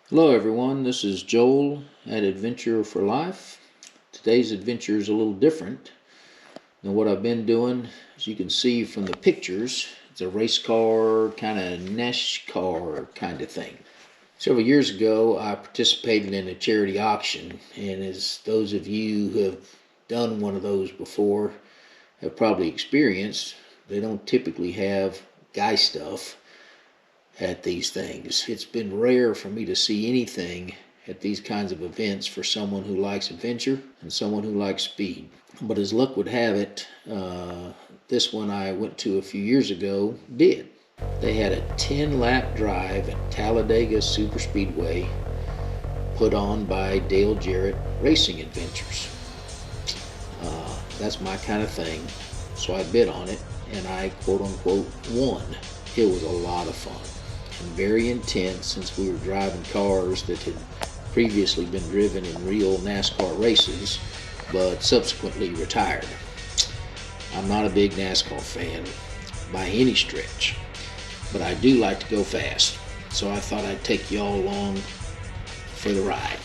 Hello everyone, this is Joel at Adventure for Life. Today's adventure is a little different than what I've been doing. As you can see from the pictures, it's a race car, kind of NASCAR kind of thing. Several years ago, I participated in a charity auction, and as those of you who have done one of those before have probably experienced, they don't typically have guy stuff at these things. It's been rare for me to see anything at these kinds of events for someone who likes adventure and someone who likes speed. But as luck would have it, this one I went to a few years ago did. They had a 10-lap drive at Talladega Superspeedway put on by Dale Jarrett Racing Adventures. That's my kind of thing, so I bid on it and I quote-unquote won. It was a lot of fun and very intense since we were driving cars that had previously been driven in real NASCAR races but subsequently retired. I'm not a big NASCAR fan by any stretch, but I do like to go fast, so I thought I'd take y'all along for the ride.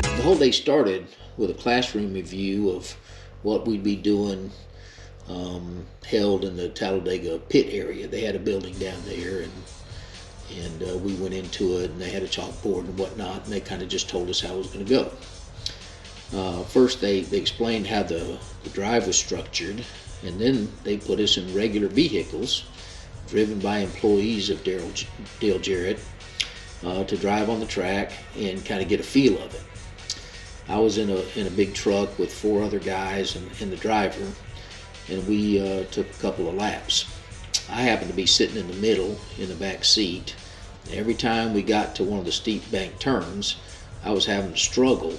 The whole day started with a classroom review of what we'd be doing, held in the Talladega pit area. They had a building down there, and we went into it, and they had a chalkboard and whatnot, and they kind of just told us how it was going to go. First, they explained how the drive was structured, and then they put us in regular vehicles driven by employees of Dale Jarrett to drive on the track and kind of get a feel of it. I was in a big truck with 4 other guys and the driver, and we took a couple of laps. I happened to be sitting in the middle in the back seat. Every time we got to one of the steep bank turns, I was having to struggle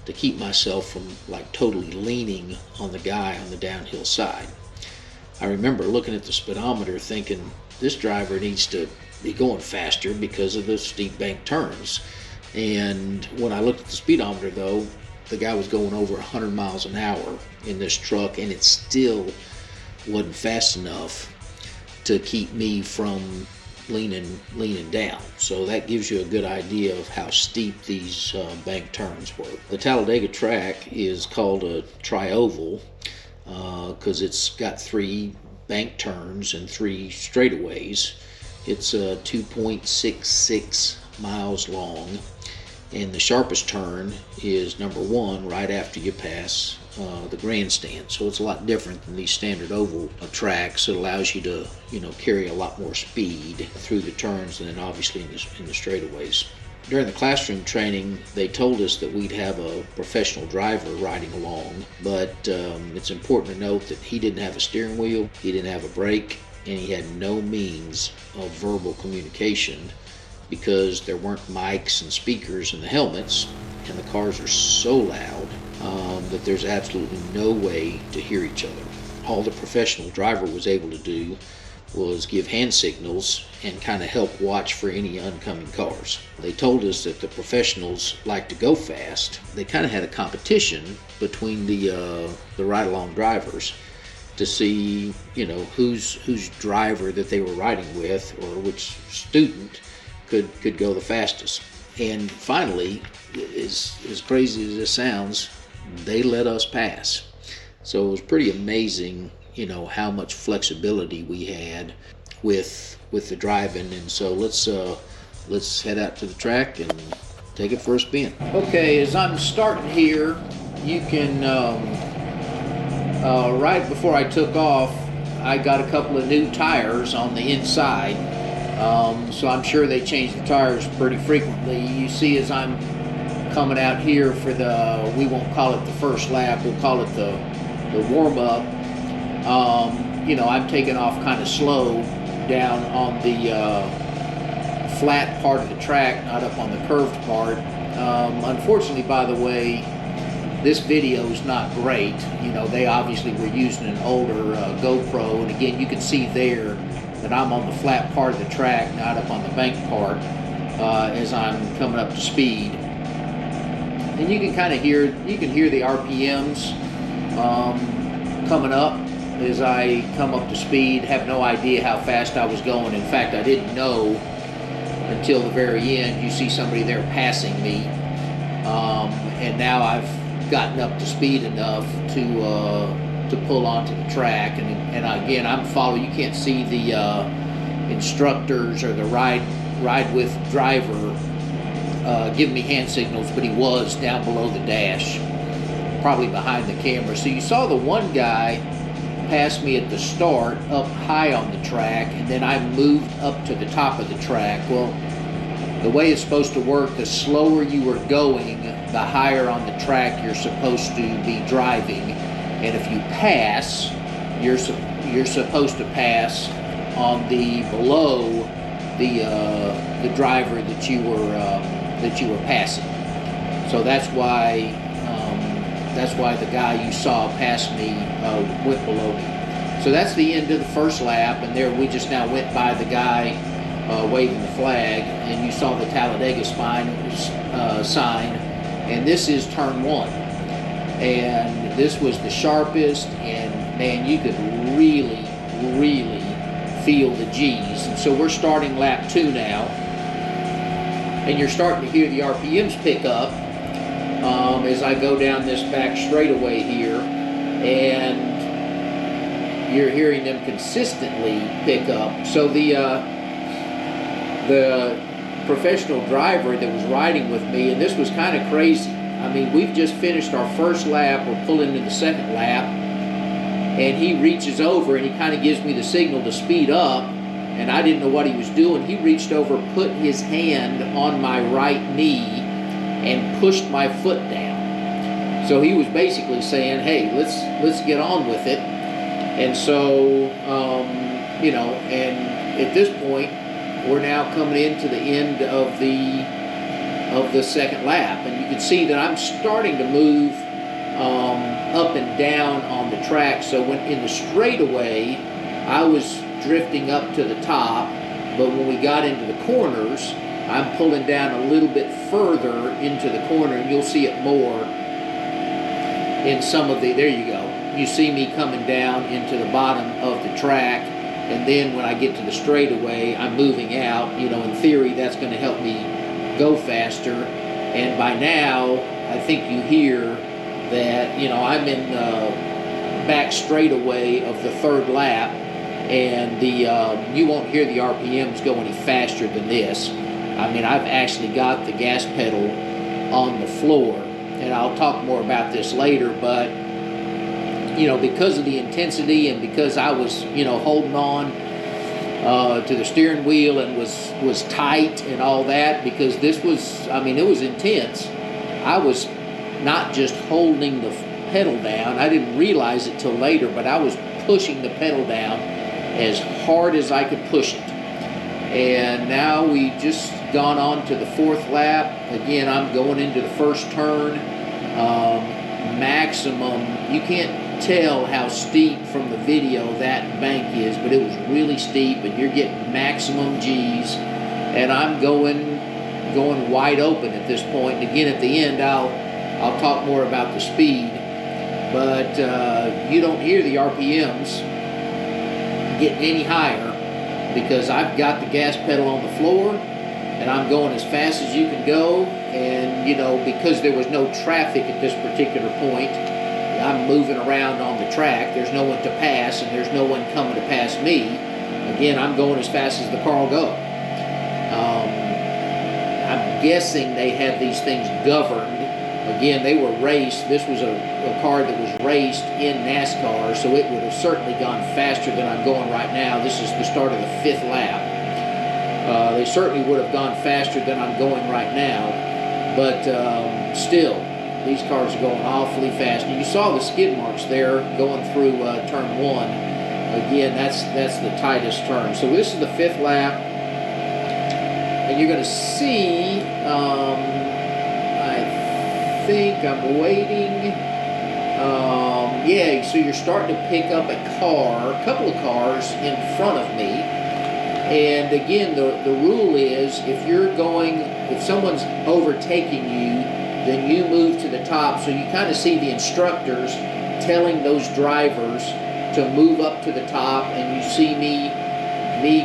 to keep myself from like totally leaning on the guy on the downhill side. I remember looking at the speedometer thinking, this driver needs to be going faster because of the steep bank turns. And when I looked at the speedometer, though, the guy was going over 100 miles an hour in this truck, and it still wasn't fast enough to keep me from leaning down. So that gives you a good idea of how steep these bank turns were. The Talladega track is called a tri-oval because it's got 3 bank turns and 3 straightaways. It's 2.66 miles long, and the sharpest turn is number 1 right after you pass the grandstand. So it's a lot different than these standard oval tracks. It allows you to carry a lot more speed through the turns and then obviously in the straightaways. During the classroom training, they told us that we'd have a professional driver riding along, but it's important to note that he didn't have a steering wheel, he didn't have a brake, and he had no means of verbal communication because there weren't mics and speakers in the helmets, and the cars are so loud that there's absolutely no way to hear each other. All the professional driver was able to do was give hand signals and kind of help watch for any oncoming cars. They told us that the professionals like to go fast. They kind of had a competition between the ride-along drivers to see, whose driver that they were riding with or which student could go the fastest. And finally, as crazy as this sounds, they let us pass. So it was pretty amazing, how much flexibility we had with the driving. And so let's head out to the track and take it for a spin. Okay, as I'm starting here, you can right before I took off, I got a couple of new tires on the inside. So I'm sure they change the tires pretty frequently. You see as I'm coming out here for we won't call it the first lap, we'll call it the warm-up. I'm taking off kind of slow down on the flat part of the track, not up on the curved part. Unfortunately, by the way, this video is not great. They obviously were using an older GoPro, and again, you can see there that I'm on the flat part of the track, not up on the bank part, as I'm coming up to speed. And you can kind of hear the RPMs coming up as I come up to speed. Have no idea how fast I was going. In fact, I didn't know until the very end. You see somebody there passing me, and now I've gotten up to speed enough to pull onto the track. And again, I'm following. You can't see the instructors or the ride with driver giving me hand signals, but he was down below the dash, probably behind the camera. So you saw the one guy pass me at the start up high on the track, and then I moved up to the top of the track. Well, the way it's supposed to work, the slower you are going, the higher on the track you're supposed to be driving. And if you pass, you're supposed to pass on the below the driver that you were passing. So that's why the guy you saw pass me went below me. So that's the end of the first lap, and there we just now went by the guy waving the flag, and you saw the Talladega sign, and this is turn 1. And this was the sharpest, and man, you could really, really feel the G's. And so we're starting lap 2 now, and you're starting to hear the RPMs pick up as I go down this back straightaway here, and you're hearing them consistently pick up. So the professional driver that was riding with me, and this was kind of crazy. I mean, we've just finished our first lap, we're pulling into the second lap, and he reaches over and he kind of gives me the signal to speed up, and I didn't know what he was doing. He reached over, put his hand on my right knee, and pushed my foot down. So he was basically saying, hey, let's get on with it. And so, and at this point, we're now coming into the end of the second lap, and you can see that I'm starting to move up and down on the track. So when in the straightaway, I was drifting up to the top, but when we got into the corners, I'm pulling down a little bit further into the corner, and you'll see it more in some of there you go. You see me coming down into the bottom of the track, and then when I get to the straightaway, I'm moving out. In theory, that's going to help me go faster. And by now, I think you hear that, I'm in the back straightaway of the third lap, and you won't hear the RPMs go any faster than this. I mean, I've actually got the gas pedal on the floor, and I'll talk more about this later, but because of the intensity and because I was, holding on to the steering wheel and was tight and all that, because this was, it was intense. I was not just holding the pedal down. I didn't realize it till later, but I was pushing the pedal down as hard as I could push it. And now we just gone on to the fourth lap. Again, I'm going into the first turn. Maximum, you can't tell how steep from the video that bank is, but it was really steep, and you're getting maximum G's, and I'm going wide open at this point. And again, at the end, I'll talk more about the speed, but you don't hear the RPMs getting any higher because I've got the gas pedal on the floor, and I'm going as fast as you can go. And because there was no traffic at this particular point, I'm moving around on the track. There's no one to pass, and there's no one coming to pass me. Again, I'm going as fast as the car will go. I'm guessing they have these things governed. Again, they were raced. This was a car that was raced in NASCAR, so it would have certainly gone faster than I'm going right now. This is the start of the fifth lap. They certainly would have gone faster than I'm going right now, but still, these cars are going awfully fast. And you saw the skid marks there going through turn 1. Again, that's the tightest turn. So this is the fifth lap, and you're going to see, I think I'm waiting. Yeah, so you're starting to pick up a couple of cars in front of me. And again, the rule is if someone's overtaking you, then you move to the top. So you kind of see the instructors telling those drivers to move up to the top, and you see me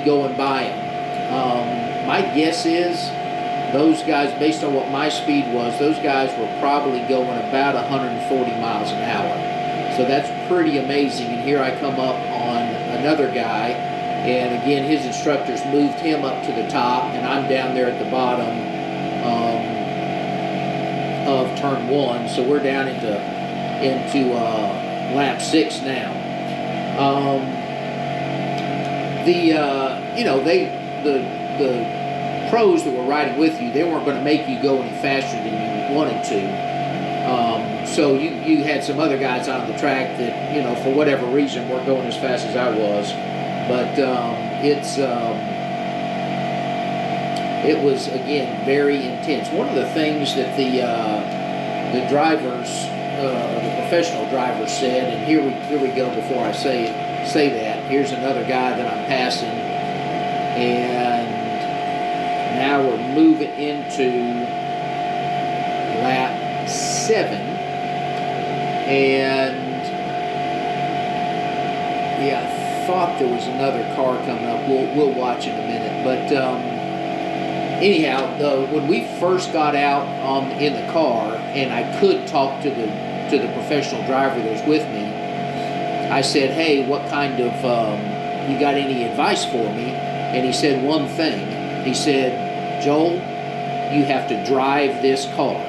going by them. My guess is those guys, based on what my speed was, those guys were probably going about 140 miles an hour. So that's pretty amazing. And here I come up on another guy, and again, his instructors moved him up to the top, and I'm down there at the bottom of turn 1. So we're down into lap 6 now. The pros that were riding with you, they weren't going to make you go any faster than you wanted to. So you had some other guys on the track that, for whatever reason, weren't going as fast as I was. But it was, again, very intense. One of the things that the drivers, the professional drivers said, and here we go before I say that. Here's another guy that I'm passing, and now we're moving into lap 7, and I thought there was another car coming up. We'll watch in a minute, but anyhow, when we first got out in the car, and I could talk to the professional driver that was with me, I said, "Hey, what kind of you got any advice for me?" And he said one thing. He said, "Joel, you have to drive this car."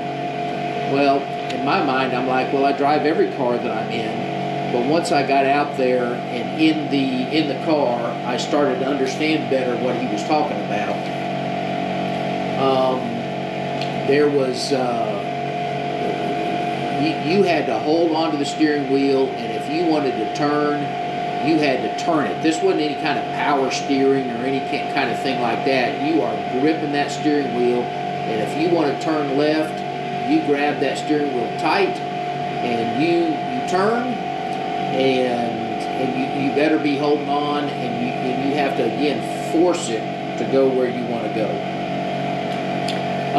Well, in my mind, I'm like, well, I drive every car that I'm in. But once I got out there and in the car, I started to understand better what he was talking about. There was you had to hold onto the steering wheel, and if you wanted to turn, you had to turn it. This wasn't any kind of power steering or any kind of thing like that. You are gripping that steering wheel, and if you want to turn left, you grab that steering wheel tight, and you turn, and you better be holding on, and you have to, again, force it to go where you want to go.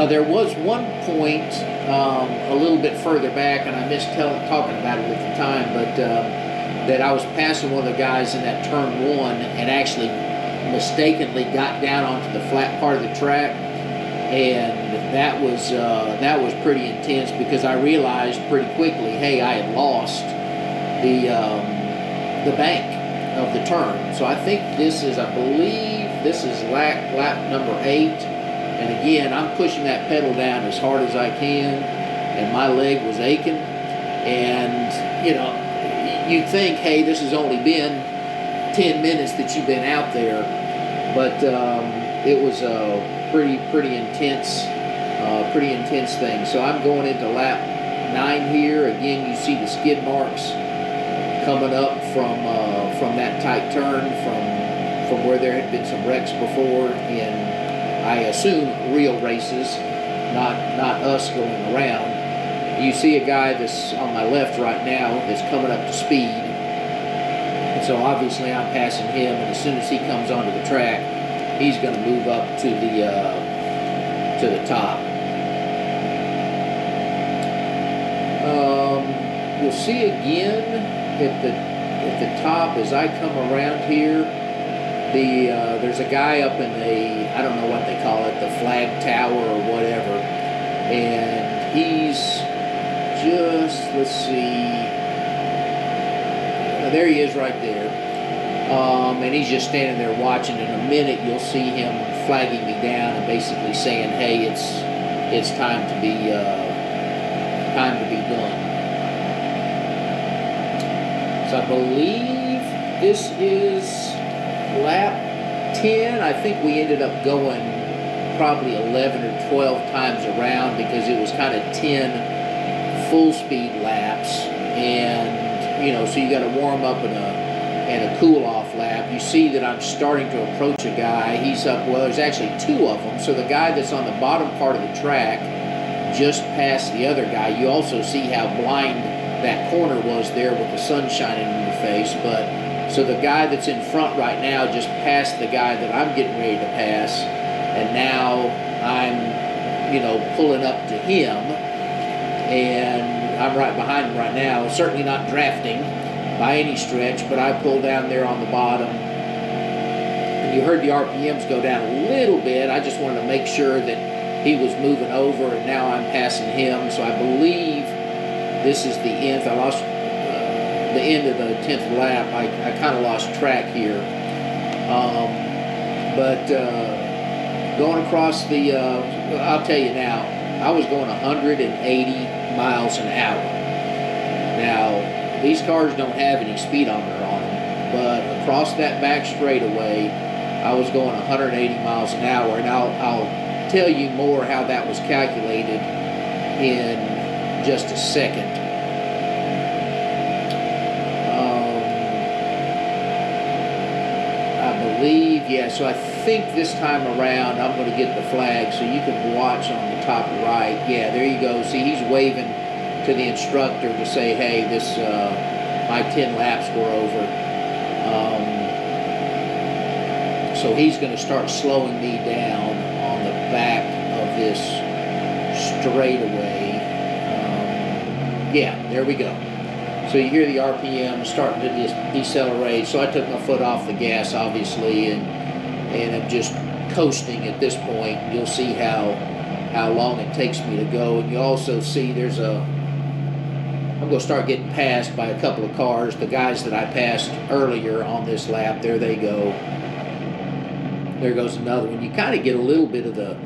There was one point a little bit further back, and I missed talking about it at the time, but that I was passing one of the guys in that turn 1 and actually mistakenly got down onto the flat part of the track, and that was pretty intense because I realized pretty quickly, hey, I had lost the bank of the turn. So I think I believe this is lap number 8. And again, I'm pushing that pedal down as hard as I can, and my leg was aching. And, you'd think, hey, this has only been 10 minutes that you've been out there. But it was a pretty intense thing. So I'm going into lap 9 here. Again, you see the skid marks coming up from that tight turn from where there had been some wrecks before, and I assume real races, not us going around. You see a guy that's on my left right now that's coming up to speed, and so obviously I'm passing him, and as soon as he comes onto the track, he's going to move up to the top. You'll see again at the top as I come around here. There's a guy up in I don't know what they call it, the flag tower or whatever, and he's just, let's see, there he is right there, and he's just standing there watching. In a minute you'll see him flagging me down and basically saying, hey, it's time to be done. So I believe this is lap 10. I think we ended up going probably 11 or 12 times around because it was kind of 10 full speed laps, and so you got to warm up and a cool off lap. You see that I'm starting to approach a guy. He's up, well, there's actually 2 of them. So the guy that's on the bottom part of the track just past the other guy. You also see how blind that corner was there with the sun shining in your face, but So the guy that's in front right now just passed the guy that I'm getting ready to pass, and now I'm, pulling up to him, and I'm right behind him right now. Certainly not drafting by any stretch, but I pull down there on the bottom, and you heard the RPMs go down a little bit. I just wanted to make sure that he was moving over, and now I'm passing him. So I believe this is the end. I lost the end of the 10th lap. I kind of lost track here. But going across the, I'll tell you now, I was going 180 miles an hour. Now, these cars don't have any speedometer on them, but across that back straightaway, I was going 180 miles an hour, and I'll tell you more how that was calculated in just a second. So I think this time around I'm going to get the flag so you can watch on the top right. Yeah, there you go. See, he's waving to the instructor to say, hey, this my 10 laps were over. So he's going to start slowing me down on the back of this straightaway. Yeah, there we go. So you hear the RPM starting to decelerate. So I took my foot off the gas, obviously, and I'm just coasting at this point. You'll see how long it takes me to go. And you also see I'm going to start getting passed by a couple of cars. The guys that I passed earlier on this lap, there they go. There goes another one. You kind of get a little bit of the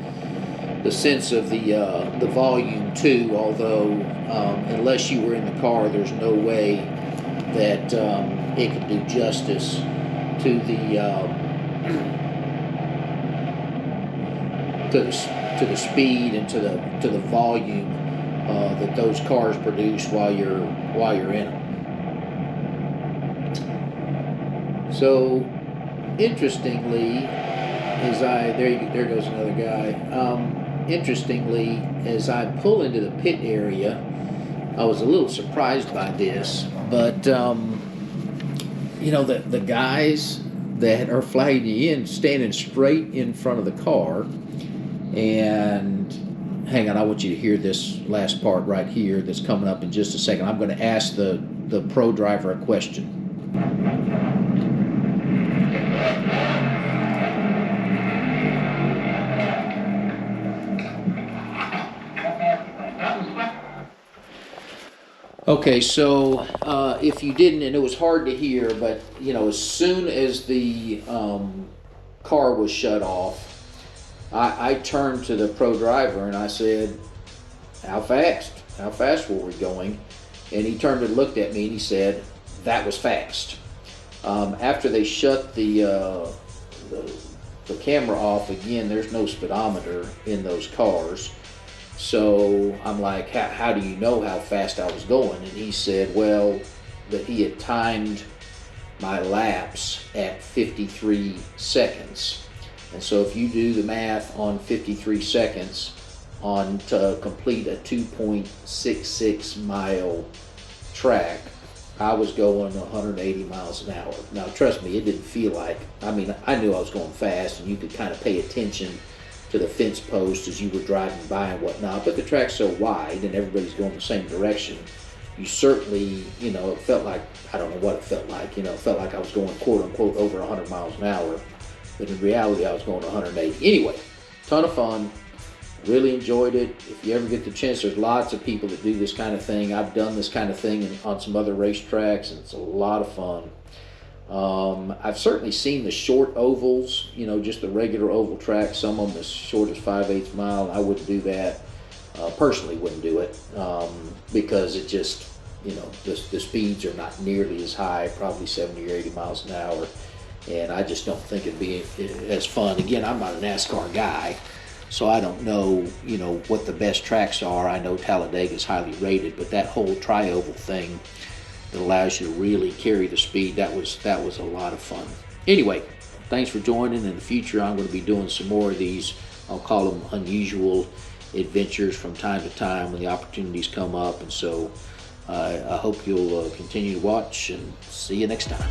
sense of the volume too, although unless you were in the car, there's no way that it could do justice to the speed and to the volume that those cars produce while you're in them. So interestingly, there goes another guy. Interestingly, as I pull into the pit area, I was a little surprised by this, but the guys that are flagging you in standing straight in front of the car, and hang on, I want you to hear this last part right here that's coming up in just a second. I'm going to ask the pro driver a question. Okay, so if you didn't, and it was hard to hear, but as soon as the car was shut off, I turned to the pro driver and I said, how fast were we going? And he turned and looked at me and he said, that was fast. After they shut the camera off again, there's no speedometer in those cars. So I'm like, how do you know how fast I was going? And he said, well, that he had timed my laps at 53 seconds. And so if you do the math on 53 seconds to complete a 2.66 mile track, I was going 180 miles an hour. Now, trust me, it didn't feel like, I knew I was going fast, and you could kind of pay attention to the fence post as you were driving by and whatnot, but the track's so wide and everybody's going the same direction, you certainly, it felt like, I don't know what it felt like, it felt like I was going quote unquote over 100 miles an hour, but in reality I was going 180. Anyway, ton of fun, really enjoyed it. If you ever get the chance, there's lots of people that do this kind of thing. I've done this kind of thing on some other racetracks, and it's a lot of fun. I've certainly seen the short ovals, just the regular oval track, some of them as short as 5/8 mile. I wouldn't do that. Personally wouldn't do it because it just, the speeds are not nearly as high, probably 70 or 80 miles an hour, and I just don't think it'd be as fun. Again, I'm not a NASCAR guy, so I don't know, what the best tracks are. I know Talladega is highly rated, but that whole tri-oval thing that allows you to really carry the speed, that was a lot of fun. Anyway, thanks for joining. In the future, I'm going to be doing some more of these, I'll call them unusual adventures from time to time when the opportunities come up. And so I hope you'll continue to watch, and see you next time.